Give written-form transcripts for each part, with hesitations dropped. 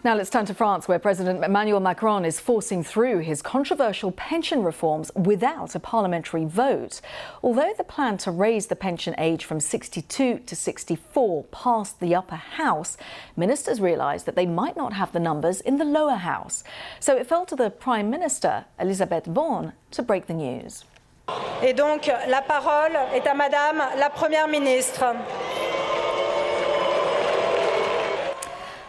Now let's turn to France, where President Emmanuel Macron is forcing through his controversial pension reforms without a parliamentary vote. Although the plan to raise the pension age from 62 to 64 passed the upper house, ministers realised that they might not have the numbers in the lower house. So it fell to the Prime Minister, Elisabeth Borne, to break the news. Et donc, la parole est à Madame la Première ministre.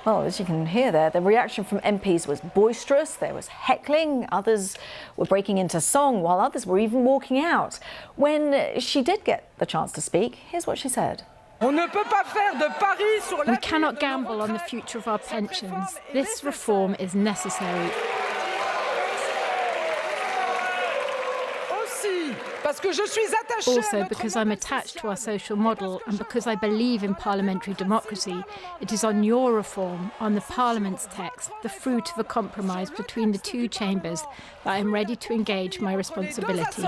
Well, as you can hear there, the reaction from MPs was boisterous, there was heckling, others were breaking into song, while others were even walking out. When she did get the chance to speak, here's what she said. We cannot gamble on the future of our pensions. This reform is necessary. Also, because I'm attached to our social model and because I believe in parliamentary democracy, it is on your reform, on the Parliament's text, the fruit of a compromise between the two chambers, that I am ready to engage my responsibility.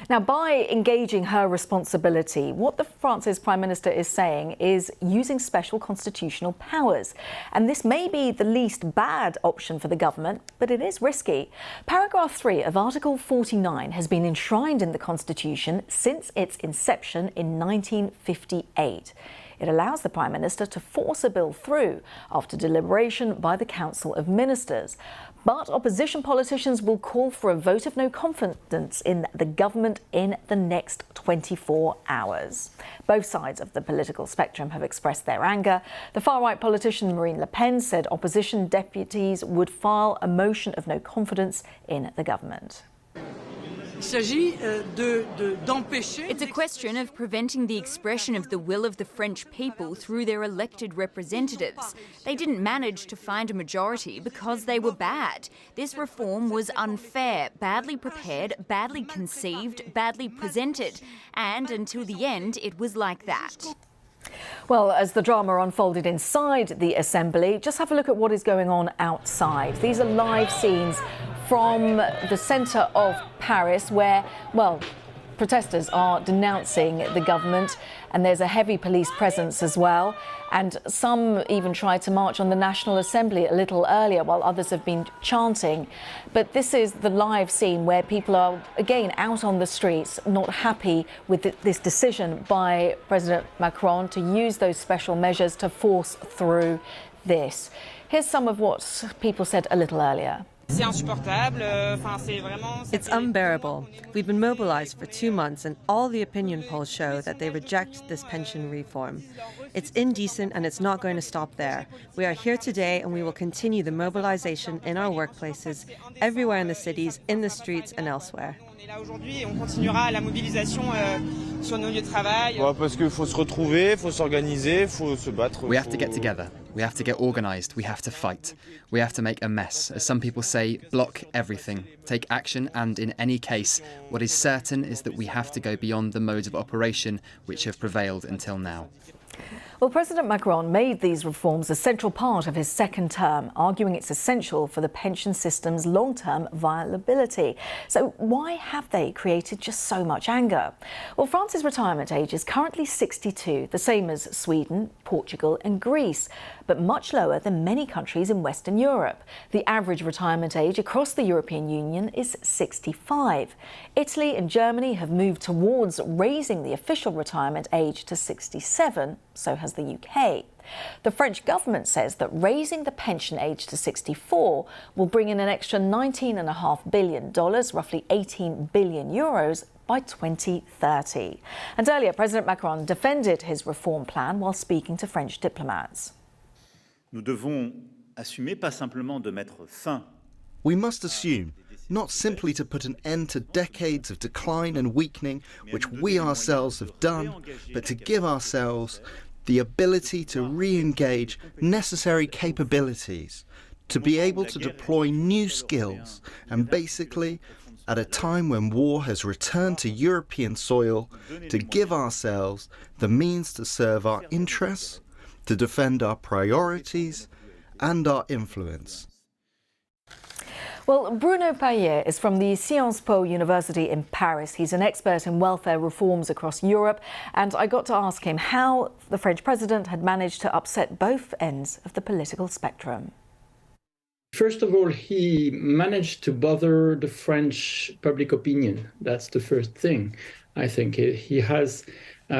Now, by engaging her responsibility, what the France's Prime Minister is saying is using special constitutional powers. And this may be the least bad option for the government, but it is risky. Paragraph 3 of Article 49 has been enshrined in the Constitution since its inception in 1958. It allows the Prime Minister to force a bill through after deliberation by the Council of Ministers. But opposition politicians will call for a vote of no confidence in the government in the next 24 hours. Both sides of the political spectrum have expressed their anger. The far-right politician Marine Le Pen said opposition deputies would file a motion of no confidence in the government. It's a question of preventing the expression of the will of the French people through their elected representatives. They didn't manage to find a majority because they were bad. This reform was unfair, badly prepared, badly conceived, badly presented, and until the end it was like that. Well, as the drama unfolded inside the Assembly, just have a look at what is going on outside. These are live scenes from the centre of Paris where, well, protesters are denouncing the government, and there's a heavy police presence as well. And some even tried to march on the National Assembly a little earlier, while others have been chanting. But this is the live scene where people are, again, out on the streets, not happy with this decision by President Macron to use those special measures to force through this. Here's some of what people said a little earlier. It's unbearable. We've been mobilized for 2 months and all the opinion polls show that they reject this pension reform. It's indecent and it's not going to stop there. We are here today and we will continue the mobilization in our workplaces, everywhere in the cities, in the streets and elsewhere. Parce qu'il faut se retrouver, faut s'organiser, faut se battre. We have to get together. We have to get organised. We have to fight. We have to make a mess. As some people say, block everything. Take action, and in any case, what is certain is that we have to go beyond the modes of operation which have prevailed until now. Well, President Macron made these reforms a central part of his second term, arguing it's essential for the pension system's long-term viability. So why have they created just so much anger? Well, France's retirement age is currently 62, the same as Sweden, Portugal and Greece, but much lower than many countries in Western Europe. The average retirement age across the European Union is 65. Italy and Germany have moved towards raising the official retirement age to 67, so has the UK. The French government says that raising the pension age to 64 will bring in an extra $19.5 billion, roughly 18 billion euros, by 2030. And earlier, President Macron defended his reform plan while speaking to French diplomats. Nous devons assumer pas simplement de mettre fin. We must assume not simply to put an end to decades of decline and weakening, which we ourselves have done, but to give ourselves the ability to re-engage necessary capabilities, to be able to deploy new skills, and basically, at a time when war has returned to European soil, to give ourselves the means to serve our interests, to defend our priorities and our influence. Well, Bruno Payet is from the Sciences Po University in Paris. He's an expert in welfare reforms across Europe, and I got to ask him how the French president had managed to upset both ends of the political spectrum. First of all, he managed to bother the French public opinion. That's the first thing. I think he has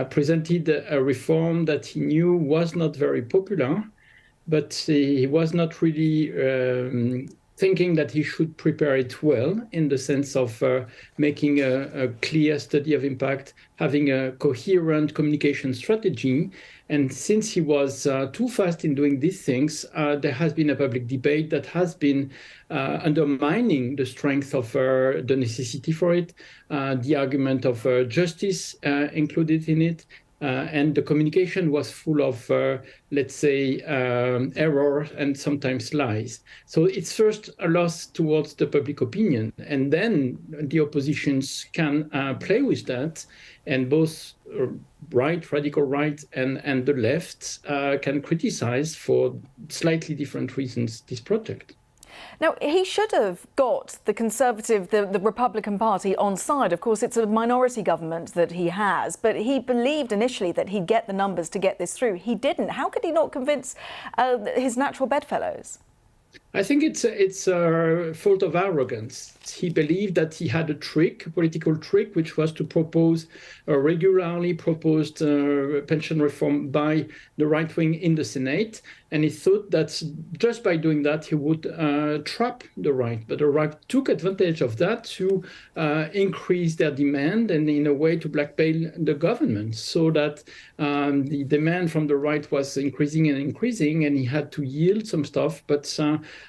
presented a reform that he knew was not very popular, but he was not really thinking that he should prepare it well, in the sense of making a clear study of impact, having a coherent communication strategy. And since he was too fast in doing these things, there has been a public debate that has been undermining the strength of the necessity for it, the argument of justice included in it. And the communication was full of, let's say, error and sometimes lies. So it's first a loss towards the public opinion, and then the oppositions can play with that, and both radical right, and the left can criticize for slightly different reasons this project. Now, he should have got the Conservative, the Republican Party on side. Of course, it's a minority government that he has, but he believed initially that he'd get the numbers to get this through. He didn't. How could he not convince his natural bedfellows? I think it's a fault of arrogance. He believed that he had a political trick, which was to propose a regularly proposed pension reform by the right wing in the Senate. And he thought that just by doing that, he would trap the right. But the right took advantage of that to increase their demand, and in a way to blackmail the government, so that the demand from the right was increasing and increasing, and he had to yield some stuff. But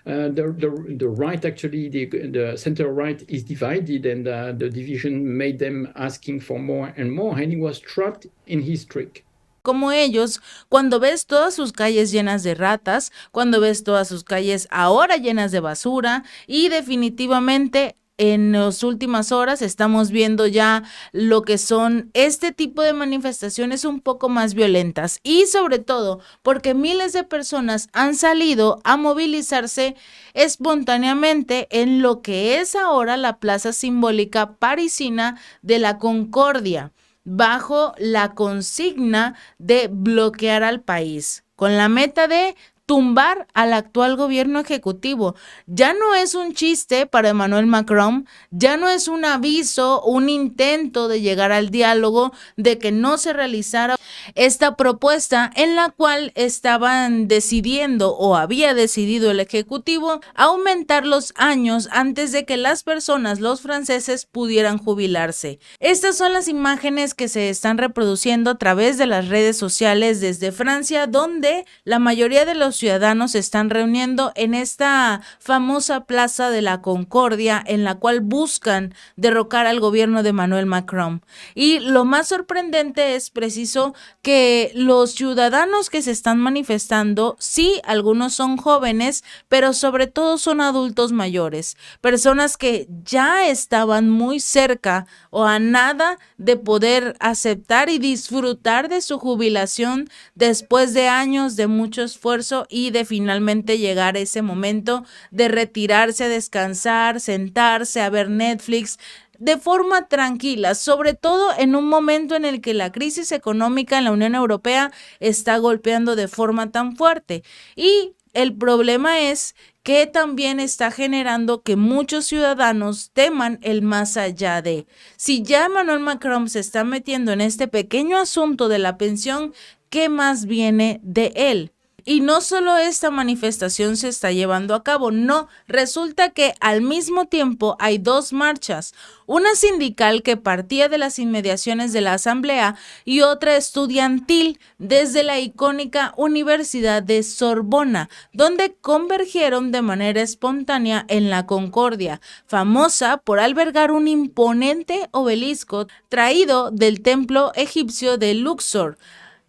the right, actually, the center-right is divided, and the division made them asking for more and more, and he was trapped in his trick. Como ellos, cuando ves todas sus calles llenas de ratas, cuando ves todas sus calles ahora llenas de basura, y definitivamente en las últimas horas estamos viendo ya lo que son este tipo de manifestaciones un poco más violentas, y sobre todo porque miles de personas han salido a movilizarse espontáneamente en lo que es ahora la plaza simbólica parisina de la Concordia, bajo la consigna de bloquear al país, con la meta de tumbar al actual gobierno ejecutivo. Ya no es un chiste para Emmanuel Macron, ya no es un aviso, un intento de llegar al diálogo, de que no se realizara esta propuesta en la cual estaban decidiendo, o había decidido el ejecutivo, aumentar los años antes de que las personas, los franceses, pudieran jubilarse. Estas son las imágenes que se están reproduciendo a través de las redes sociales desde Francia, donde la mayoría de los ciudadanos se están reuniendo en esta famosa plaza de la Concordia, en la cual buscan derrocar al gobierno de Emmanuel Macron. Y lo más sorprendente es preciso que los ciudadanos que se están manifestando, sí, algunos son jóvenes, pero sobre todo son adultos mayores, personas que ya estaban muy cerca o a nada de poder aceptar y disfrutar de su jubilación después de años de mucho esfuerzo y de finalmente llegar a ese momento de retirarse, descansar, sentarse a ver Netflix de forma tranquila, sobre todo en un momento en el que la crisis económica en la Unión Europea está golpeando de forma tan fuerte. Y el problema es que también está generando que muchos ciudadanos teman el más allá de. Si ya Emmanuel Macron se está metiendo en este pequeño asunto de la pensión, ¿qué más viene de él? Y no solo esta manifestación se está llevando a cabo, no, resulta que al mismo tiempo hay dos marchas, una sindical que partía de las inmediaciones de la Asamblea y otra estudiantil desde la icónica Universidad de Sorbona, donde convergieron de manera espontánea en la Concordia, famosa por albergar un imponente obelisco traído del templo egipcio de Luxor.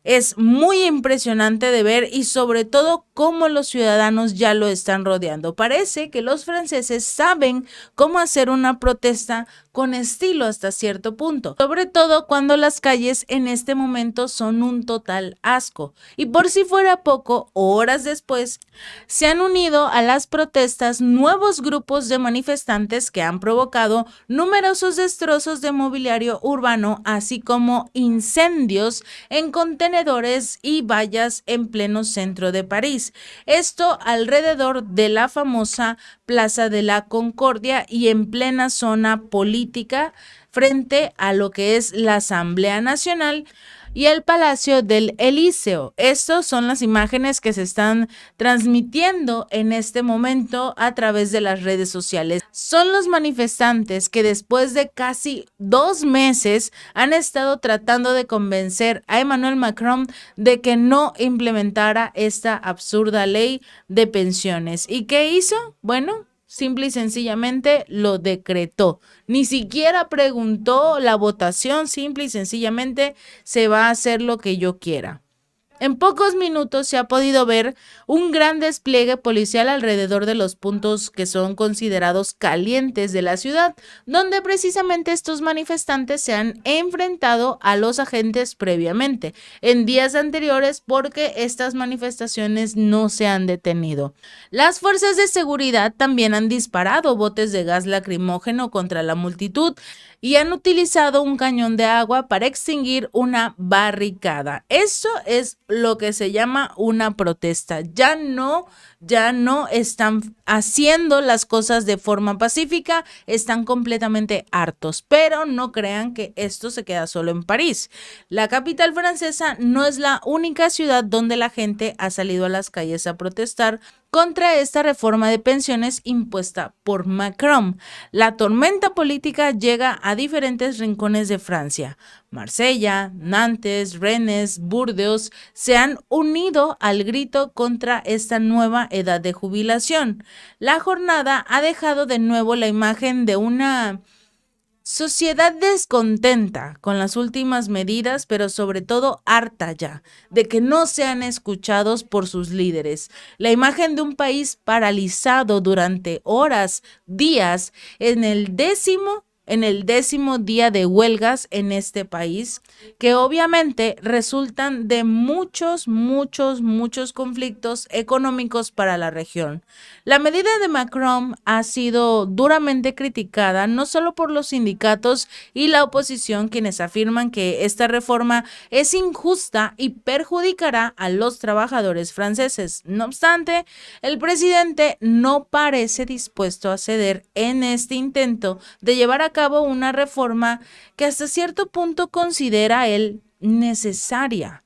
Es muy impresionante de ver y sobre todo cómo los ciudadanos ya lo están rodeando. Parece que los franceses saben cómo hacer una protesta con estilo hasta cierto punto, sobre todo cuando las calles en este momento son un total asco. Y por si fuera poco, horas después, se han unido a las protestas nuevos grupos de manifestantes que han provocado numerosos destrozos de mobiliario urbano, así como incendios en contenedores y vallas en pleno centro de París. Esto alrededor de la famosa Plaza de la Concordia y en plena zona política frente a lo que es la Asamblea Nacional y el Palacio del Elíseo. Estas son las imágenes que se están transmitiendo en este momento a través de las redes sociales. Son los manifestantes que después de casi 2 meses han estado tratando de convencer a Emmanuel Macron de que no implementara esta absurda ley de pensiones. ¿Y qué hizo? Bueno, simple y sencillamente lo decretó. Ni siquiera preguntó la votación, simple y sencillamente se va a hacer lo que yo quiera. En pocos minutos se ha podido ver un gran despliegue policial alrededor de los puntos que son considerados calientes de la ciudad, donde precisamente estos manifestantes se han enfrentado a los agentes previamente, en días anteriores, porque estas manifestaciones no se han detenido. Las fuerzas de seguridad también han disparado botes de gas lacrimógeno contra la multitud y han utilizado un cañón de agua para extinguir una barricada. Eso es lo que se llama una protesta. Ya no están haciendo las cosas de forma pacífica, están completamente hartos, pero no crean que esto se queda solo en París. La capital francesa no es la única ciudad donde la gente ha salido a las calles a protestar contra esta reforma de pensiones impuesta por Macron. La tormenta política llega a diferentes rincones de Francia. Marsella, Nantes, Rennes, Burdeos se han unido al grito contra esta nueva edad de jubilación. La jornada ha dejado de nuevo la imagen de una sociedad descontenta con las últimas medidas, pero sobre todo harta ya de que no sean escuchados por sus líderes. La imagen de un país paralizado durante horas, días, en el décimo día de huelgas en este país, que obviamente resultan de muchos conflictos económicos para la región. La medida de Macron ha sido duramente criticada no solo por los sindicatos y la oposición, quienes afirman que esta reforma es injusta y perjudicará a los trabajadores franceses. No obstante, el presidente no parece dispuesto a ceder en este intento de llevar a cabo una reforma que hasta cierto punto considera él necesaria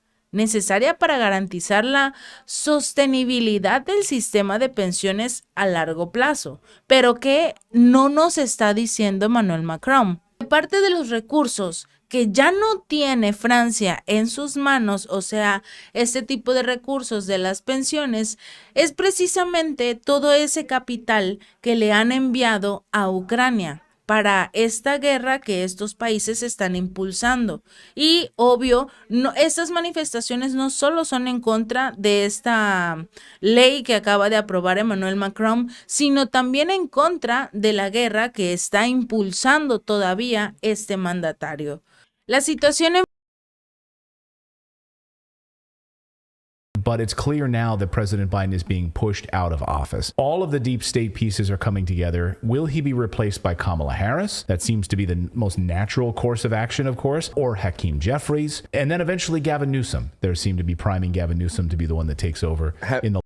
para garantizar la sostenibilidad del sistema de pensiones a largo plazo, pero que no nos está diciendo Emmanuel Macron. Parte de los recursos que ya no tiene Francia en sus manos, o sea, este tipo de recursos de las pensiones, es precisamente todo ese capital que le han enviado a Ucrania para esta guerra que estos países están impulsando. Y obvio, estas manifestaciones no solo son en contra de esta ley que acaba de aprobar Emmanuel Macron, sino también en contra de la guerra que está impulsando todavía este mandatario. La situación en But it's clear now that President Biden is being pushed out of office. All of the deep state pieces are coming together. Will he be replaced by Kamala Harris? That seems to be the most natural course of action, of course, or Hakeem Jeffries, and then eventually Gavin Newsom. There seem to be priming Gavin Newsom to be the one that takes over in the